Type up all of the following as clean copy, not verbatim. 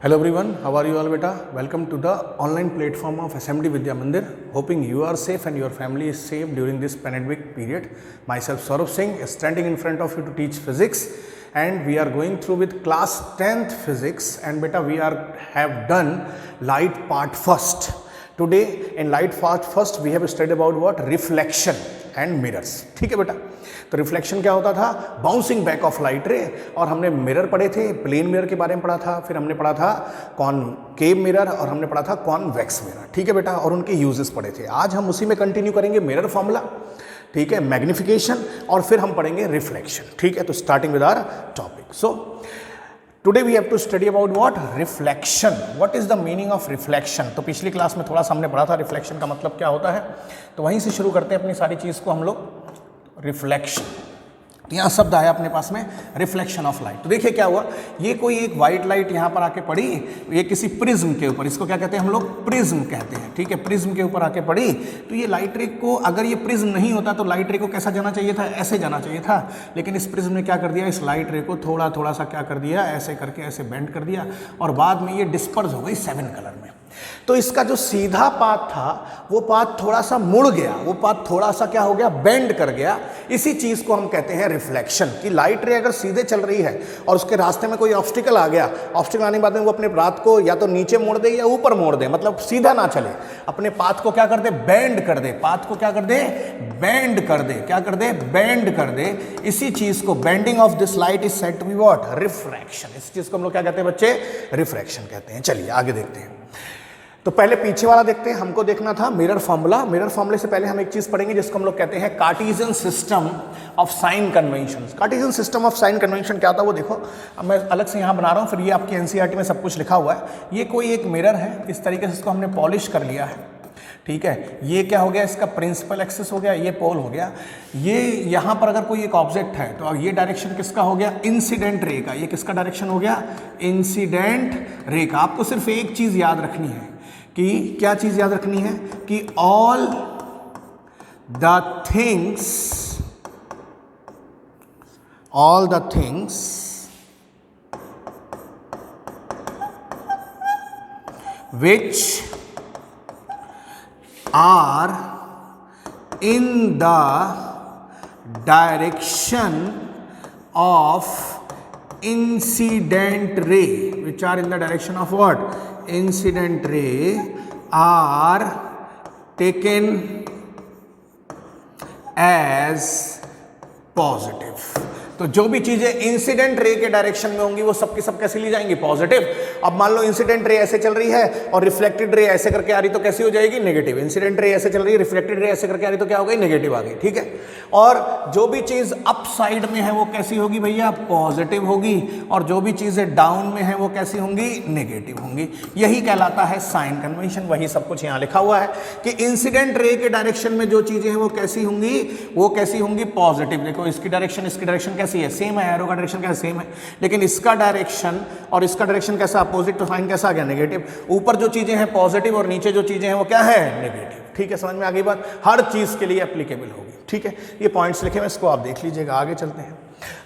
Hello everyone, how are you all beta? Welcome to the online platform of SMD Vidya Mandir. Hoping you are safe and your family is safe during this pandemic period. Myself Saurabh Singh is standing in front of you to teach physics, and we are going through with class 10th physics, and beta we have done light part first. Today in light part first we have studied about what? Reflection and mirrors. ठीक है बेटा, तो reflection क्या होता था? Bouncing back of light रे। और हमने मिरर पढ़े थे, प्लेन मिरर के बारे में पढ़ा था, फिर हमने पढ़ा था कॉनकेव मिरर और हमने पढ़ा था कॉन्वेक्स मिरर। ठीक है बेटा, और उनके यूजेस पढ़े थे। आज हम उसी में कंटिन्यू करेंगे मिरर फॉर्मूला, ठीक है, मैग्निफिकेशन, और फिर हम पढ़ेंगे रिफ्लेक्शन। ठीक है, तो starting with our topic. So today we have to study about what? Reflection. What is the meaning of reflection? तो पिछली क्लास में थोड़ा सा हमने पढ़ा था रिफ्लेक्शन का मतलब क्या होता है, तो वहीं से शुरू करते हैं अपनी सारी चीज़ को हम लोग। रिफ्लेक्शन, यहाँ शब्द आया अपने पास में, रिफ्लेक्शन ऑफ लाइट। तो देखिए क्या हुआ, ये कोई एक वाइट लाइट यहाँ पर आके पड़ी, ये किसी प्रिज्म के ऊपर, इसको क्या कहते हैं हम लोग? प्रिज्म कहते हैं। ठीक है, प्रिज्म के ऊपर आके पड़ी, तो ये लाइट रे को, अगर ये प्रिज्म नहीं होता तो लाइट रे को कैसा जाना चाहिए था? ऐसे जाना चाहिए था। लेकिन इस प्रिज्म ने क्या कर दिया, इस लाइट रे को थोड़ा थोड़ा सा क्या कर दिया, ऐसे करके ऐसे बेंड कर दिया, और बाद में ये डिस्पर्स हो गई 7 कलर में। तो इसका जो सीधा पाथ था वो पाथ थोड़ा सा मुड़ गया, वो पाथ थोड़ा सा क्या हो गया, बेंड कर गया। इसी चीज को हम कहते हैं रिफ्लेक्शन। कि लाइट रे अगर सीधे चल रही है और उसके रास्ते में कोई ऑब्स्टिकल आ गया, ऑब्स्टिकल आने के बाद में वो अपने पाथ को या तो नीचे मोड़ दे या ऊपर मोड़ दे, मतलब सीधा ना चले, अपने पाथ को क्या कर दे, बेंड कर दे, पाथ को क्या कर दे, बेंड कर दे, क्या कर दे, बेंड कर दे। इसी चीज को, bending of this light is said to be what? Refraction. इस चीज को हम लोग क्या कहते हैं बच्चे? रिफ्रैक्शन कहते हैं। चलिए आगे देखते हैं। तो पहले पीछे वाला देखते हैं, हमको देखना था मिरर फॉर्मूला। मिरर फॉर्मूले से पहले हम एक चीज पढ़ेंगे जिसको हम लोग कहते हैं Cartesian system of sine convention. Cartesian system of sine convention क्या था वो देखो, अब मैं अलग से यहाँ बना रहा हूँ, फिर ये आपकी एनसीईआरटी में सब कुछ लिखा हुआ है। ये कोई एक मिरर है, इस तरीके से इसको हमने पॉलिश कर लिया है। ठीक है, ये क्या हो गया, इसका प्रिंसिपल एक्सिस हो गया, ये पोल हो गया। ये यहाँ पर अगर कोई एक ऑब्जेक्ट है तो ये डायरेक्शन किसका हो गया? इंसिडेंट रे का। ये किसका डायरेक्शन हो गया? इंसिडेंट रे का। आपको सिर्फ एक चीज याद रखनी है, कि क्या चीज याद रखनी है, कि all the things which are in the direction of incident ray, which are in the direction of what? Incident ray, are taken as positive। तो जो भी चीजें इंसिडेंट रे के डायरेक्शन में होंगी वो सब की सब कैसे ली जाएंगी? पॉजिटिव। अब मान लो इंसिडेंट रे ऐसे चल रही है और रिफ्लेक्टेड रे ऐसे करके आ रही, तो कैसी हो जाएगी? नेगेटिव। इंसिडेंट रे ऐसे चल रही है, रिफ्लेक्टेड रे ऐसे करके आ रही, तो क्या हो गई? नेगेटिव आ गई। ठीक है, और जो भी चीज अप साइड में है वो कैसी होगी भैया? पॉजिटिव होगी। और जो भी चीजें डाउन में है वो कैसी होंगी? नेगेटिव होंगी। यही कहलाता है साइन कन्वेंशन। वही सब कुछ यहाँ लिखा हुआ है कि इंसिडेंट रे के डायरेक्शन में जो चीजें हैं वो कैसी होंगी? वो कैसी होंगी? पॉजिटिव। देखो इसकी डायरेक्शन कैसी है? सेम है, एरो का डायरेक्शन क्या सेम है, लेकिन इसका डायरेक्शन और इसका डायरेक्शन कैसा? अपोजिट। तो साइन कैसा आ गया? नेगेटिव। ऊपर जो चीजें हैं पॉजिटिव और नीचे जो चीजें हैं वो क्या है? नेगेटिव। ठीक है, समझ में आ गई बात? हर चीज के लिए एप्लीकेबल होगी। ठीक है, ये पॉइंट्स लिखे हुए, इसको आप देख लीजिएगा। आगे चलते हैं।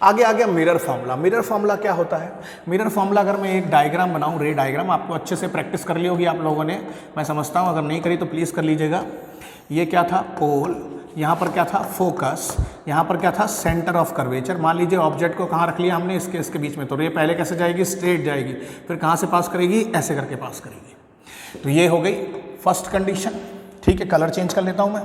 आगे आ गया मिरर फॉर्मूला। मिरर फॉर्मूला क्या होता है? मिरर फॉर्मूला, अगर मैं एक डायग्राम बनाऊं, रे डायग्राम, आपको अच्छे से प्रैक्टिस कर ली होगी आप लोगों ने, मैं समझता हूं। अगर नहीं करी तो प्लीज कर लीजिएगा। ये क्या था? पोल। यहाँ पर क्या था? फोकस। यहाँ पर क्या था? Centre of curvature. मान लीजिए ऑब्जेक्ट को कहाँ रख लिया हमने? इसके बीच में। तो रे पहले कैसे जाएगी? स्ट्रेट जाएगी, फिर कहाँ से पास करेगी? ऐसे करके पास करेगी। तो ये हो गई फर्स्ट कंडीशन। ठीक है, कलर चेंज कर लेता हूँ मैं।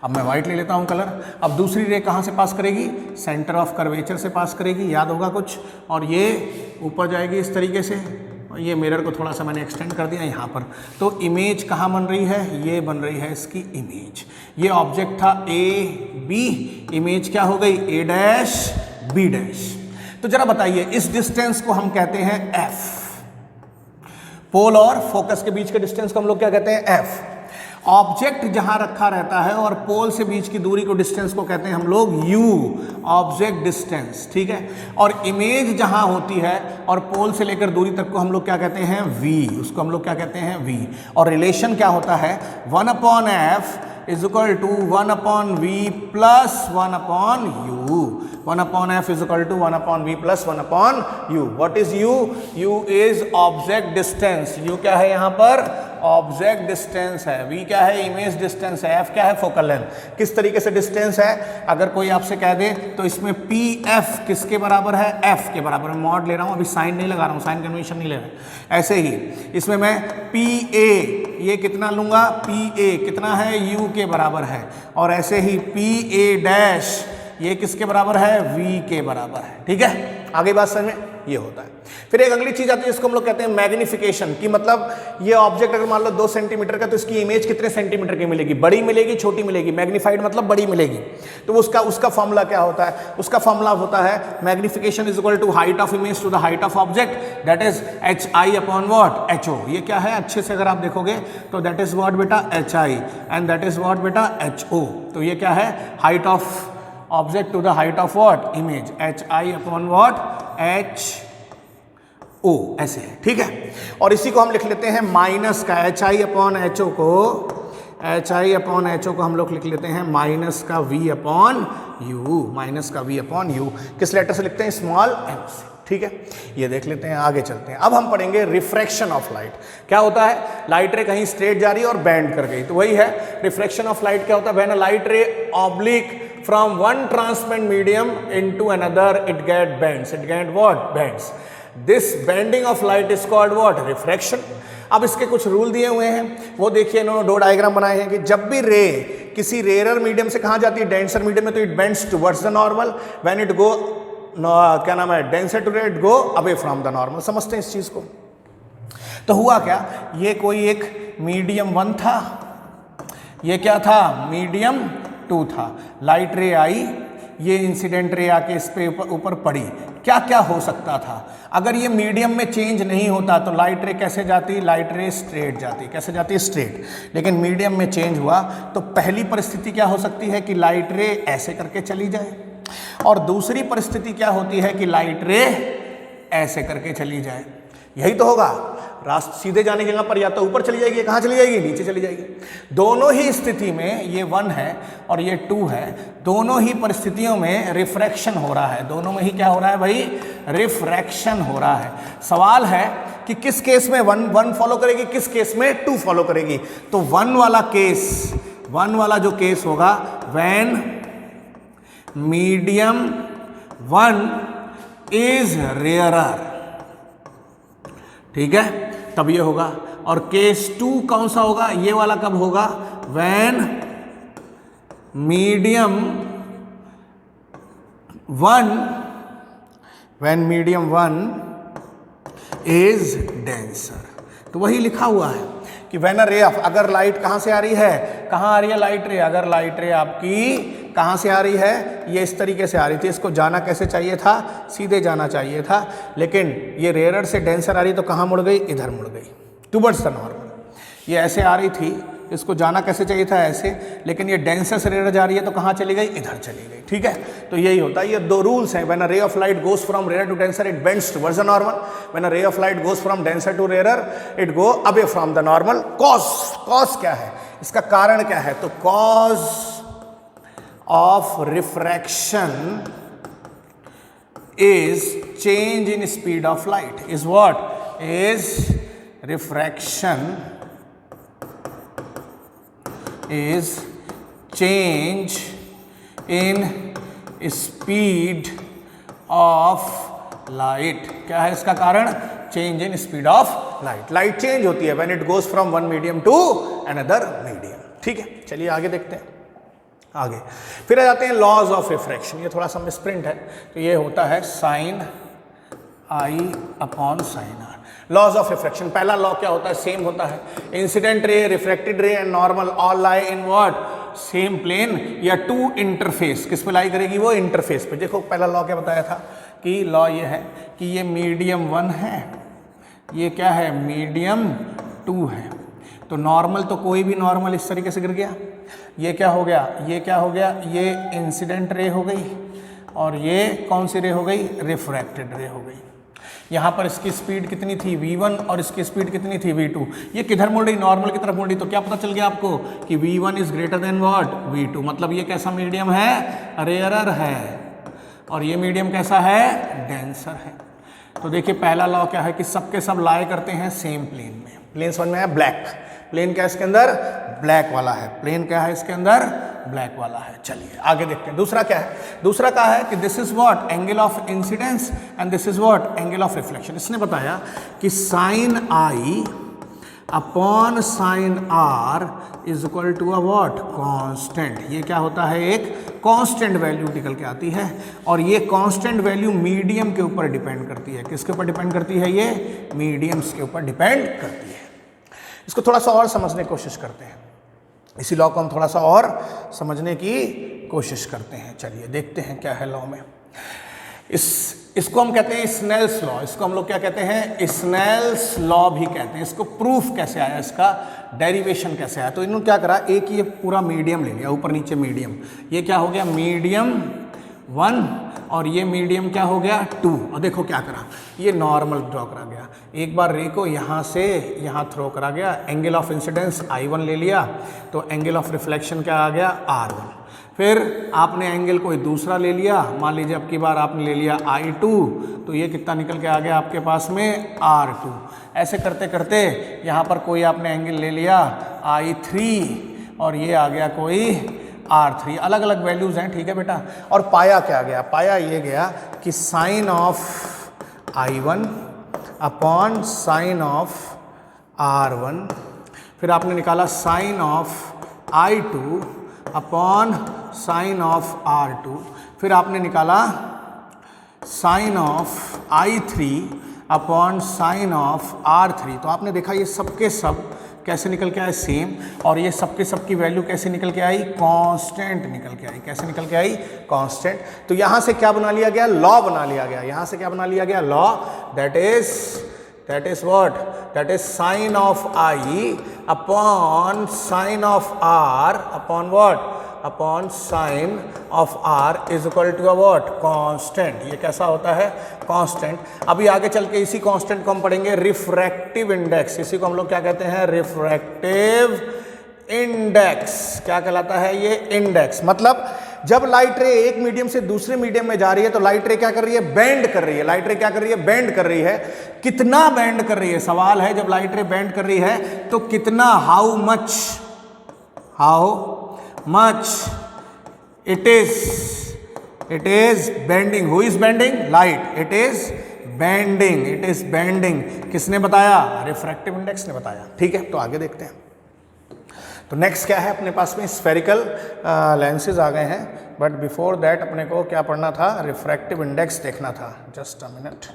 अब मैं व्हाइट ले लेता हूँ कलर। अब दूसरी रे कहाँ से पास करेगी? सेंटर ऑफ कर्वेचर से पास करेगी, याद होगा कुछ। और ये ऊपर जाएगी इस तरीके से, और ये मिरर को थोड़ा सा मैंने एक्सटेंड कर दिया यहाँ पर। तो इमेज कहाँ बन रही है? ये बन रही है इसकी इमेज। ये ऑब्जेक्ट था ए बी, इमेज क्या हो गई? ए डैश बी डैश। तो जरा बताइए, इस डिस्टेंस को हम कहते हैं एफ। पोल और फोकस के बीच के डिस्टेंस को हम लोग क्या कहते हैं? एफ। ऑब्जेक्ट जहां रखा रहता है और पोल से बीच की दूरी को, डिस्टेंस को कहते हैं हम लोग यू, ऑब्जेक्ट डिस्टेंस। ठीक है, और इमेज जहां होती है और पोल से लेकर दूरी तक को हम लोग क्या कहते हैं? वी। उसको हम लोग क्या कहते हैं? वी। और रिलेशन क्या होता है? 1/f is equal to 1/v plus 1/u, 1/f is equal to 1/v plus 1/u। What is u? u is object distance. u क्या है यहाँ पर? ऑब्जेक्ट डिस्टेंस है। v क्या है? इमेज डिस्टेंस है। f क्या है? Focal length. किस तरीके से डिस्टेंस है? अगर कोई आपसे कह दे तो इसमें pf किसके बराबर है? f के बराबर। मैं मॉड ले रहा हूँ, अभी साइन नहीं लगा रहा हूँ, साइन कन्वेंशन नहीं ले रहा है। ऐसे ही इसमें मैं pa ये कितना लूंगा? pa कितना है? u के बराबर है। और ऐसे ही pa डैश ये किसके बराबर है? v के बराबर है। ठीक है, आगे बात समझ में ये होता है। फिर एक अगली चीज आती है, इसको हम लोग कहते हैं मैग्निफिकेशन, की मतलब ये ऑब्जेक्ट अगर मान लो 2 सेंटीमीटर का, तो इसकी इमेज कितने सेंटीमीटर की मिलेगी? बड़ी मिलेगी, छोटी मिलेगी? मैग्नीफाइड मतलब बड़ी मिलेगी। तो उसका फॉर्मूला क्या होता है? उसका फॉर्मूला होता है magnification is equal to height of image to the height of object, that is hi upon what? ho। ये क्या है? अच्छे से अगर आप देखोगे तो दैट इज व्हाट बेटा? hi and that is what बेटा? ho। तो ये क्या है? Height of object to the height of what? Image, hi upon what? ho। ऐसे है। ठीक है, और इसी को हम लिख लेते हैं माइनस का hi अपॉन ho को, hi अपॉन ho को हम लोग लिख लेते हैं माइनस का v अपॉन u, माइनस का v अपॉन u। किस लेटर से लिखते हैं? स्मॉल m से। ठीक है, ये देख लेते हैं, आगे चलते हैं। अब हम पढ़ेंगे रिफ्रैक्शन ऑफ लाइट। क्या होता है? लाइट रे कहीं स्ट्रेट जा रही है और बेंड कर गई, तो वही है रिफ्रैक्शन ऑफ लाइट। क्या होता है? व्हेन अ लाइट रे oblique from one transparent medium into another, it get bends, it get what? Bends. This bending of light is called what? Refraction। अब इसके कुछ रूल दिए हुए हैं, वो देखिए, इन्होंने 2 डायग्राम बनाए हैं कि जब भी रे किसी रेयर मीडियम से कहाँ जाती है? डेंसर मीडियम में, तो it bends towards the normal. When it go क्या नाम है? Denser to rare, it go away from the normal. समझते हैं इस चीज को? तो हुआ क्या, ये कोई एक मीडियम 1 था, ये क्या था? मीडियम 2 था। लाइट रे आई, ये इंसिडेंट रे आके इस पे ऊपर पड़ी। क्या क्या हो सकता था? अगर ये मीडियम में चेंज नहीं होता तो लाइट रे कैसे जाती? लाइट रे स्ट्रेट जाती। कैसे जाती? स्ट्रेट। लेकिन मीडियम में चेंज हुआ तो पहली परिस्थिति क्या हो सकती है कि लाइट रे ऐसे करके चली जाए, और दूसरी परिस्थिति क्या होती है कि लाइट रे ऐसे करके चली जाए। यही तो होगा। रास्ते सीधे जाने की जगह पर या तो ऊपर चली जाएगी, कहाँ चली जाएगी? नीचे चली जाएगी। दोनों ही स्थिति में, ये 1 है और ये 2 है, दोनों ही परिस्थितियों में रिफ्रैक्शन हो रहा है। दोनों में ही क्या हो रहा है भाई? रिफ्रैक्शन हो रहा है। सवाल है कि किस केस में 1 फॉलो करेगी, किस केस में 2 फॉलो करेगी। तो 1 वाला जो केस होगा, व्हेन मीडियम 1 इज रेयरर, ठीक है, तब ये होगा। और केस 2 कौन सा होगा? ये वाला कब होगा? When medium 1 is denser. तो वही लिखा हुआ है कि व्हेन अ रे ऑफ, अगर लाइट कहाँ से आ रही है? कहाँ आ रही है लाइट रे? अगर लाइट रे आपकी कहाँ से आ रही है? ये इस तरीके से आ रही थी। इसको जाना कैसे चाहिए था? सीधे जाना चाहिए था, लेकिन ये रेयर से डेंसर आ रही तो कहाँ मुड़ गई? इधर मुड़ गई, टुवर्ड्स द नॉर्मल। ये ऐसे आ रही थी, इसको जाना कैसे चाहिए था? ऐसे, लेकिन ये डेंसर से रेयर जा रही है तो कहाँ चली गई? इधर चली गई। ठीक है, तो यही होता है। ये 2 रूल्स हैं। When a ray of light goes from rare to denser, it bends towards the normal. When a ray of light goes from denser to rare, it go away from the normal. Cause क्या है? इसका कारण क्या है? तो cause of refraction is change in speed of light, is what? Is refraction is change in speed of light। क्या है इसका कारण? change in speed of light। Light change होती है when it goes from one medium to another medium। ठीक है, चलिए आगे देखते हैं। आगे फिर आ जाते हैं लॉज ऑफ रिफ्रैक्शन। ये थोड़ा सा मिसप्रिंट है, तो ये होता है sine i upon sine r. Laws of refraction, पहला लॉ क्या होता है? सेम होता है। Incident ray, refracted ray and normal all lie in what? Same plane या 2 इंटरफेस। किस पे लाई करेगी? वो इंटरफेस पे। देखो पहला लॉ क्या बताया था कि लॉ ये है कि ये मीडियम 1 है, ये क्या है? मीडियम 2 है। तो नॉर्मल, तो कोई भी नॉर्मल इस तरीके से गिर गया। ये क्या हो गया? ये क्या हो गया? ये इंसिडेंट रे हो गई, और ये कौन सी रे हो गई? रिफ्रैक्टेड रे हो गई। यहाँ पर इसकी स्पीड कितनी थी v1 और इसकी स्पीड कितनी थी v2। ये किधर मुड़ रही, नॉर्मल की तरफ मुड़ रही, तो क्या पता चल गया आपको कि v1 is greater than what v2, मतलब ये कैसा मीडियम है, रेयरर है, और ये मीडियम कैसा है, डेंसर है। तो देखिए पहला लॉ क्या है कि सबके सब लाई करते हैं सेम प्लेन में। प्लेन समझ में आया, ब्लैक प्लेन क्या है इसके अंदर, ब्लैक वाला है, प्लेन क्या है इसके अंदर, ब्लैक वाला है। चलिए आगे देखते हैं दूसरा क्या है। दूसरा क्या है कि this is what angle of incidence and this is what angle of reflection. इसने बताया कि sine i upon sine r is equal to a what constant. ये क्या होता है, एक कांस्टेंट वैल्यू निकल के आती है, और ये कांस्टेंट वैल्यू मीडियम के ऊपर डिपेंड करती है। किसके ऊपर डिपेंड करती है, ये मीडियम्स के ऊपर डिपेंड करती है। इसको थोड़ा सा और समझने की कोशिश करते हैं, इसी लॉ को हम थोड़ा सा और समझने की कोशिश करते हैं। चलिए देखते हैं क्या है लॉ में। इसको हम कहते हैं स्नेल्स लॉ, इसको हम लोग क्या कहते हैं, स्नेल्स लॉ भी कहते हैं। इसको प्रूफ कैसे आया, इसका डेरिवेशन कैसे आया। तो इन्होंने क्या करा, एक ये पूरा मीडियम ले लिया, ऊपर नीचे मीडियम, ये क्या हो गया मीडियम 1 और ये मीडियम क्या हो गया 2। और देखो क्या करा, ये नॉर्मल ड्रॉ करा गया, एक बार रे को यहाँ से यहाँ थ्रो करा गया, एंगल ऑफ इंसिडेंस I1 ले लिया, तो एंगल ऑफ रिफ्लेक्शन क्या आ गया R1। फिर आपने एंगल कोई दूसरा ले लिया, मान लीजिए अब की बार आपने ले लिया I2, तो ये कितना निकल के आ गया आपके पास में R2। ऐसे करते करते यहाँ पर कोई आपने एंगल ले लिया I3 और ये आ गया कोई R3, अलग अलग वैल्यूज़ हैं, ठीक है बेटा। और पाया क्या गया, पाया ये गया कि sine of I1 upon sine of R1, फिर आपने निकाला sine of I2 upon sine of R2, फिर आपने निकाला sine of I3 upon sine of R3। तो आपने देखा ये सबके सब कैसे निकल के आए, सेम, और ये सबके सब की वैल्यू कैसे निकल के आई, कांस्टेंट निकल के आई। कैसे निकल के आई, कांस्टेंट। तो यहां से क्या बना लिया गया, लॉ बना लिया गया। यहां से क्या बना लिया गया, law, that is what, that is sine of i upon sine of r upon what, upon sine of r is equal to a what, constant. ये कैसा होता है, कांस्टेंट। अभी आगे चल के इसी कांस्टेंट को हम पढ़ेंगे रिफ्रैक्टिव इंडेक्स। इसी को हम लोग क्या कहते हैं, रिफ्रैक्टिव इंडेक्स। क्या कहलाता है ये, इंडेक्स। मतलब जब लाइट रे एक मीडियम से दूसरे मीडियम में जा रही है तो लाइट रे क्या कर रही है, बेंड कर रही है। लाइट रे क्या कर रही है, बेंड कर रही है। कितना बेंड कर रही है, सवाल है। जब लाइट रे बेंड कर रही है तो कितना, how much it is bending. Who is bending? Light. It is bending. किसने बताया, रिफ्रैक्टिव इंडेक्स ने बताया। ठीक है, तो आगे देखते हैं। तो नेक्स्ट क्या है अपने पास में, स्फेरिकल लेंसेज आ गए हैं, बट बिफोर दैट अपने को क्या पढ़ना था, रिफ्रैक्टिव इंडेक्स देखना था। जस्ट अ मिनट,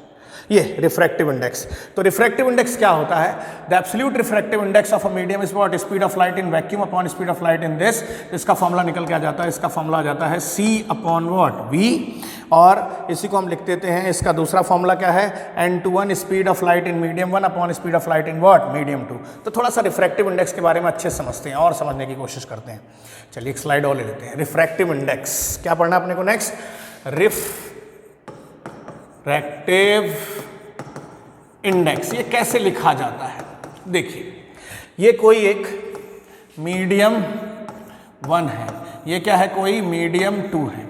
ये रिफ्रैक्टिव इंडेक्स। तो रिफ्रैक्टिव इंडेक्स क्या होता है, the absolute refractive index of a medium is what, speed of light in vacuum upon speed of light in this. इसका फॉर्मूला निकल के आ जाता है, इसका फॉर्मूला आ जाता है C अपॉन व्हाट, V, और इसी को हम लिख देते हैं, इसका दूसरा फॉर्मूला क्या है, n21 speed of light in medium 1 upon speed of light in what, medium 2। तो थोड़ा सा रिफ्रैक्टिव इंडेक्स के बारे में अच्छे से समझते हैं और समझने की कोशिश करते हैं। चलिए एक स्लाइड और ले लेते हैं। रिफ्रैक्टिव इंडेक्स क्या पढ़ना अपने को नेक्स्ट, रिफ्रैक्टिव इंडेक्स। ये कैसे लिखा जाता है, देखिए ये कोई एक मीडियम 1 है, ये क्या है, कोई मीडियम 2 है,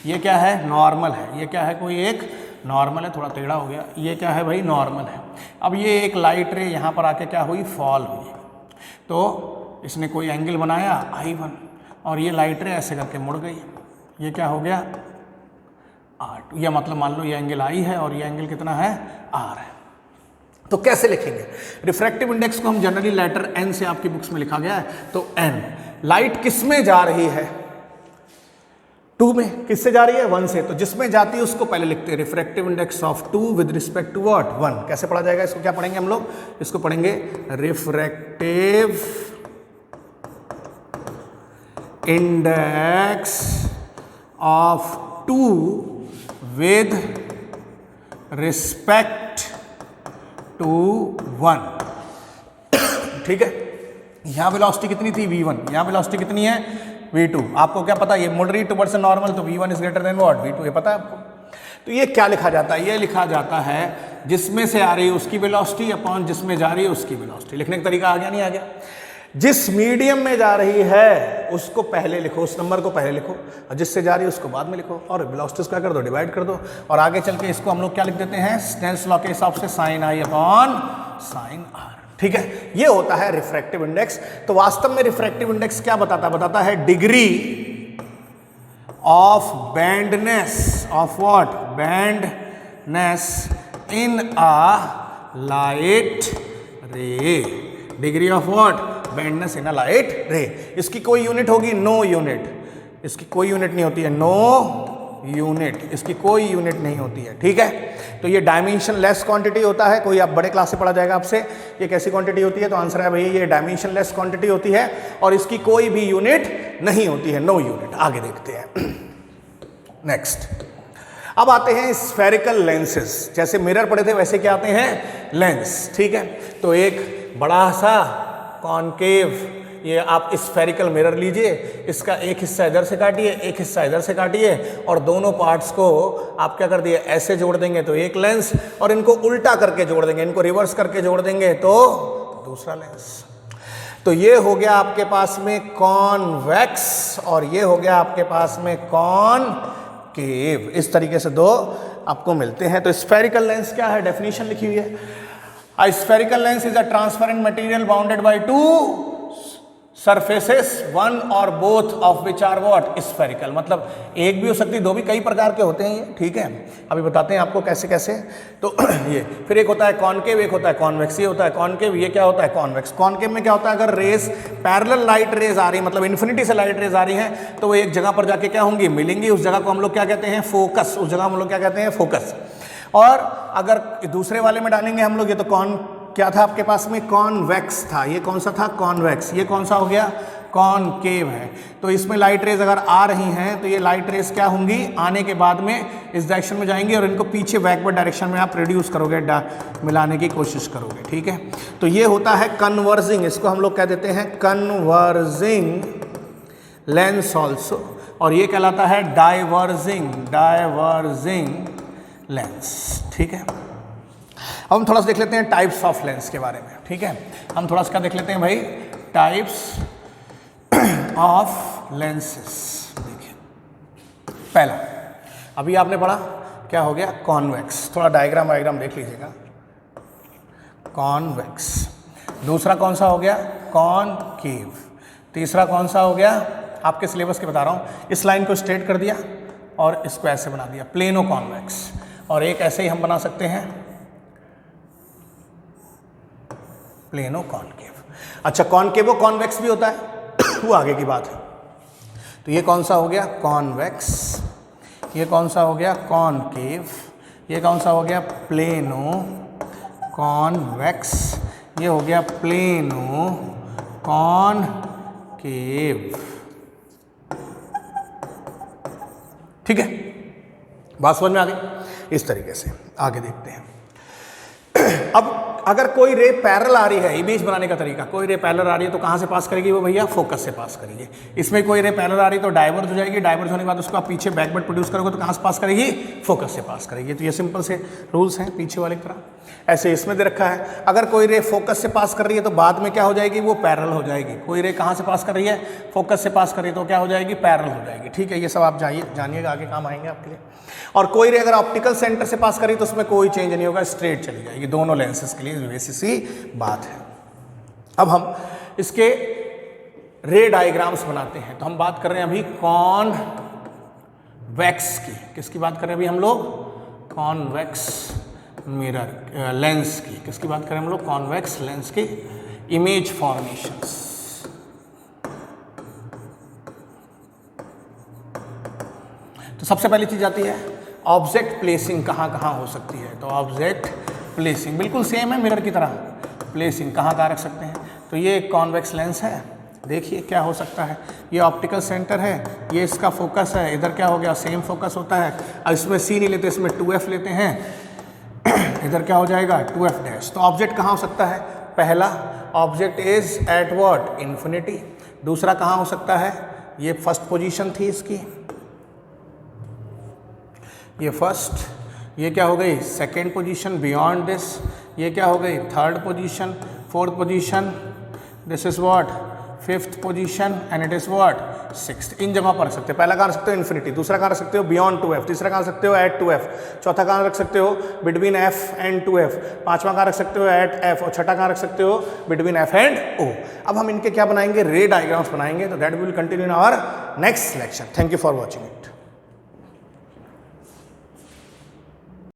ये क्या है, नॉर्मल है, ये क्या है, कोई एक नॉर्मल है, थोड़ा टेढ़ा हो गया, ये क्या है भाई, नॉर्मल है। अब ये एक लाइट रे यहाँ पर आके क्या हुई, फॉल हुई, तो इसने कोई एंगल बनाया I1 और ये लाइट रे ऐसे करके मुड़ गई, ये क्या हो गया R2, या मतलब मान लो ये एंगल I है और ये एंगल कितना है, R है। तो कैसे लिखेंगे रिफ्रैक्टिव इंडेक्स को, हम जनरली लेटर N से आपकी बुक्स में लिखा गया है, तो N, लाइट किस में जा रही है, 2 में, किससे जा रही है, 1 से, तो जिसमें जाती है उसको पहले लिखते हैं, refractive index of 2 with respect to what, 1। कैसे पढ़ा जाएगा इसको, क्या पढ़ेंगे हम लोग, इसको पढ़ेंगे refractive index of 2 with respect to 1। ठीक है, यहां वेलोसिटी कितनी थी, v1, यहां वेलोसिटी कितनी है, v2। आपको क्या पता, ये मुड़ रही टुवर्ड्स नॉर्मल, तो v1 is greater than what, v2, ये पता है आपको। तो ये क्या लिखा जाता है, ये लिखा जाता है जिसमें से आ रही है उसकी वेलोसिटी अपॉन जिसमें जा रही है उसकी वेलोसिटी। लिखने का तरीका आ गया नहीं आ गया? जिस मीडियम में जा रही है उसको पहले लिखो, उस नंबर को पहले लिखो, और जिससे जा रही है उसको बाद में लिखो, और वेलोसिटी क्या कर दो, डिवाइड कर दो, और आगे चल के इसको हम लोग क्या लिख देते हैं, स्नेल्स लॉ के हिसाब से sine i upon sine r. ठीक है, ये होता है रिफ्रैक्टिव इंडेक्स। तो वास्तव में रिफ्रैक्टिव इंडेक्स क्या बताता है degree of bendness of what, bendness in a light ray, degree of what, bendness in a light ray. इसकी कोई यूनिट होगी, नो यूनिट, इसकी कोई यूनिट नहीं होती है, नो यूनिट, इसकी कोई यूनिट नहीं होती है। ठीक है, तो ये डायमेंशन लेस क्वांटिटी होता है। कोई आप बड़े क्लास से पढ़ा जाएगा आपसे ये कैसी क्वांटिटी होती है, तो आंसर है भैया ये डायमेंशन लेस क्वांटिटी होती है, और इसकी कोई भी यूनिट नहीं होती है, नो यूनिट। आगे देखते हैं नेक्स्ट। अब आते हैं स्फेरिकल लेंसेस। जैसे मिरर पढ़े थे वैसे क्या आते हैं, लेंस। ठीक है, तो एक बड़ा सा कॉनकेव, ये आप स्फेरिकल मिरर लीजिए, इसका एक हिस्सा इधर से काटिए, एक हिस्सा इधर से काटिए, और दोनों पार्ट्स को आप क्या कर दिए, ऐसे जोड़ देंगे तो एक लेंस, और इनको उल्टा करके जोड़ देंगे, इनको रिवर्स करके जोड़ देंगे तो दूसरा लेंस। तो ये हो गया आपके पास में कॉन्वेक्स, और ये हो गया आपके पास में कॉनकेव। इस तरीके से दो आपको मिलते हैं। तो स्फेरिकल लेंस क्या है, डेफिनेशन लिखी हुई है, a spherical lens is a transparent material bounded by two surfaces, one or both of which are what, spherical। मतलब एक भी हो सकती, दो भी, कई प्रकार के होते हैं ये। ठीक है, अभी बताते हैं आपको कैसे कैसे। तो ये फिर एक होता है कॉनकेव, एक होता है कॉन्वेक्स। ये होता है कॉनकेव, ये क्या होता है, कॉन्वेक्स। कॉनकेव में क्या होता है, अगर रेस पैरेलल लाइट रेज आ रही है, मतलब इन्फिनिटी से लाइट रेज आ रही हैं, तो वो एक जगह पर जाके क्या होंगी, मिलेंगी। उस जगह को हम लोग क्या कहते हैं, फोकस। उस जगह हम लोग क्या कहते हैं, फोकस। और अगर दूसरे वाले में डालेंगे हम लोग, ये तो क्या था आपके पास में, कॉन्वेक्स था। ये कौन सा था, कॉन्वेक्स। ये कौन सा हो गया, कॉनकेव है। तो इसमें लाइट रेज अगर आ रही हैं तो ये लाइट रेज क्या होंगी, आने के बाद में इस डायरेक्शन में जाएंगी, और इनको पीछे बैकवर्ड डायरेक्शन में आप रिड्यूस करोगे, मिलाने की कोशिश करोगे। ठीक है, तो ये होता है कन्वर्जिंग, इसको हम लोग कह देते हैं कन्वर्जिंग लेंस ऑल्सो, और ये कहलाता है डाइवर्जिंग लेंस। ठीक है, अब हम थोड़ा सा देख लेते हैं टाइप्स ऑफ लेंस के बारे में। ठीक है, हम थोड़ा सा देख लेते हैं भाई, टाइप्स ऑफ लेंसेस। देखिए पहला, अभी आपने पढ़ा क्या हो गया, कॉन्वेक्स। थोड़ा डायग्राम देख लीजिएगा, कॉन्वेक्स। दूसरा कौन सा हो गया, कॉनकेव। तीसरा कौन सा हो गया, आपके सिलेबस के बता रहा हूँ, इस लाइन को स्ट्रेट कर दिया और इसको ऐसे बना दिया, प्लेनो कॉन्वेक्स। और एक ऐसे ही हम बना सकते हैं, प्लेनो कॉनकेव। अच्छा, कॉनकेव कॉन्वेक्स भी होता है वो आगे की बात है। तो ये कौन सा हो गया, कॉन्वेक्स। ये कौन सा हो गया, कॉनकेव। ये कौन सा हो गया, प्लेनो कॉन्वेक्स। ये हो गया प्लेनो कॉनकेव। ठीक है, बात समझ में आ गई। इस तरीके से आगे देखते हैं। अब अगर कोई रे पैरेलल आ रही है, इमेज बनाने का तरीका, कोई रे पैरेलल आ रही है तो कहाँ से पास करेगी वो भैया, फोकस से पास करेगी। इसमें कोई रे पैरेलल आ रही है तो डाइवर्ज हो जाएगी, डाइवर्ज होने के बाद उसको आप पीछे बैकवर्ड प्रोड्यूस करोगे तो कहाँ से पास करेगी, फोकस से पास करेगी। तो ये सिंपल से रूल्स हैं पीछे वाले की तरह। ऐसे इसमें दे रखा है, अगर कोई रे फोकस से पास कर रही है तो बाद में क्या हो जाएगी, वो पैरेलल हो जाएगी। कोई रे कहाँ से पास कर रही है, फोकस से पास कर रही है तो क्या हो जाएगी, पैरेलल हो जाएगी। ठीक है, ये सब आप जानिएगा, आगे काम आएंगे आपके लिए। और कोई रे अगर ऑप्टिकल सेंटर से पास करी तो उसमें कोई चेंज नहीं होगा, स्ट्रेट चली जाएगी। दोनों लेंसेज के लिए वैसी सी बात है। अब हम इसके रे डायग्राम्स बनाते हैं। तो हम बात कर रहे हैं अभी कॉन्वेक्स की। किसकी बात कर रहे हैं अभी हम लोग, कॉन्वेक्स मिरर लेंस की। किसकी बात करें हम लोग, कॉन्वेक्स लेंस की इमेज फॉर्मेशंस। तो सबसे पहली चीज आती है ऑब्जेक्ट प्लेसिंग, कहाँ कहाँ हो सकती है। तो ऑब्जेक्ट प्लेसिंग बिल्कुल सेम है मिरर की तरह, प्लेसिंग कहाँ कहाँ रख सकते हैं। तो ये एक कॉन्वेक्स लेंस है, देखिए क्या हो सकता है, ये ऑप्टिकल सेंटर है, ये इसका फोकस है, इधर क्या हो गया, सेम फोकस होता है। अब इसमें सी नहीं लेते, इसमें 2f लेते हैं, इधर क्या हो जाएगा 2f डैश। तो ऑब्जेक्ट कहाँ हो सकता है, पहला object is at what, infinity. दूसरा कहाँ हो सकता है, ये फर्स्ट पोजीशन थी इसकी, ये फर्स्ट, ये क्या हो गई सेकेंड पोजीशन बियॉन्ड दिस, ये क्या हो गई third position, fourth position, this is what fifth position and it is what sixth. इन जगह पर रख सकते हो, पहला कहाँ रख सकते हो इन्फिनिटी, दूसरा कहाँ रख सकते हो बियॉन्ड 2f, तीसरा कहाँ रख सकते हो एट 2f, चौथा कहाँ रख सकते हो बिटवीन f एंड 2f, पांचवा कहाँ रख सकते हो एट f, और छठा कहाँ रख सकते हो बिटवीन f एंड o। अब हम इनके क्या बनाएंगे रे डायग्राम्स बनाएंगे, तो that will continue in our next lecture. Thank you for watching it.